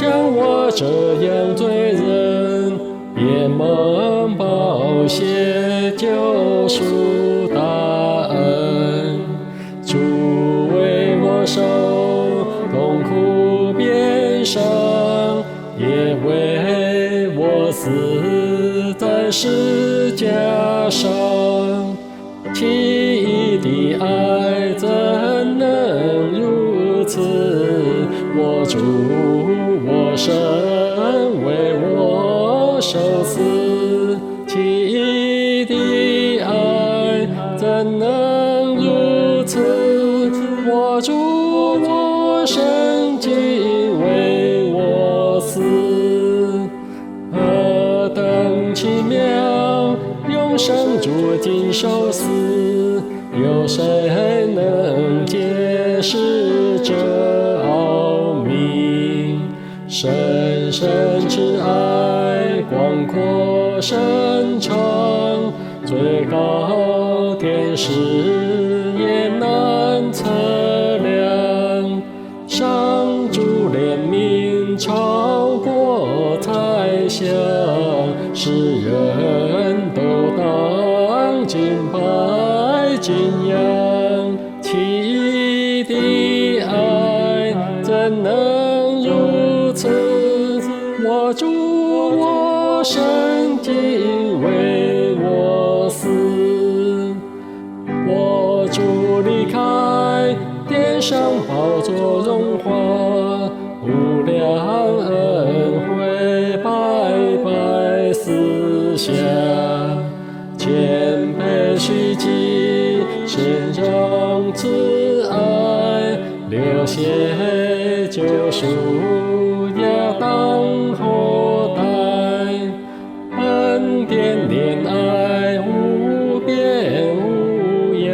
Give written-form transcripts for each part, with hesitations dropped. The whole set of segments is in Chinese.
像我这样罪人，也蒙宝血救赎大恩。主为我受痛苦鞭伤，也为我死在十架上。奇异的爱怎能如此？我主我神为我受死，奇异的爱怎能如此？我主我神竟为我死，何等奇妙！永生住进受死，有谁能解释这奥秘？深深之爱，广阔深长，最高天使也难测量。上主怜悯超过猜想，世人都当敬拜敬仰。奇异的爱怎能如此？我主我神竟为我死。我主离开天上宝座荣华，无量恩惠白白赐下，谦卑虚己，献上慈爱，流血救赎亚当后代。恩典怜爱无边无涯，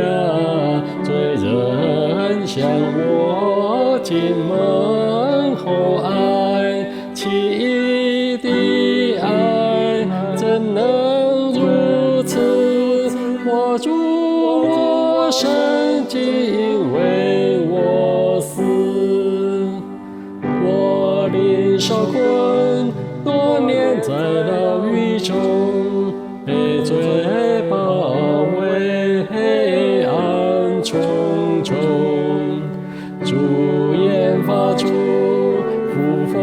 罪人向我紧蒙厚爱。奇异的爱怎能如此？我主我神竟为我死。我领受困多年在牢狱中，被罪包围，黑暗重重。主言发出复活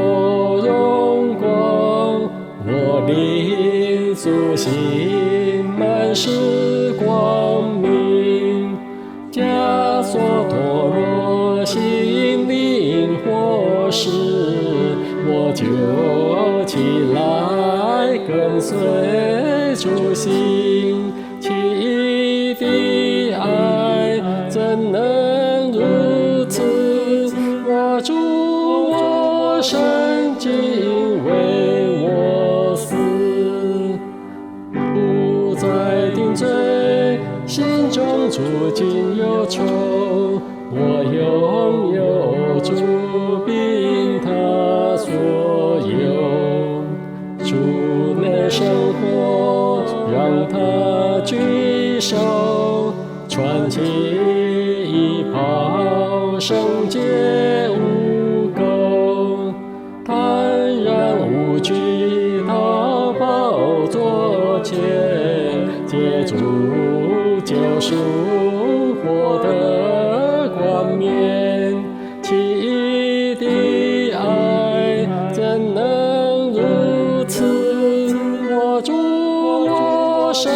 荣光，我灵苏醒，满是光明。枷锁脱落，心灵活石，我就起来跟随主行。奇异的爱怎能如此？我主我神竟为我死，不再定罪，心中住进忧愁。我拥有主并他所有，主内生活，让他举手，穿起衣袍，圣洁无垢，坦然无惧到宝座前，借主救赎获得冠冕。奇异的爱怎能如此？我主我神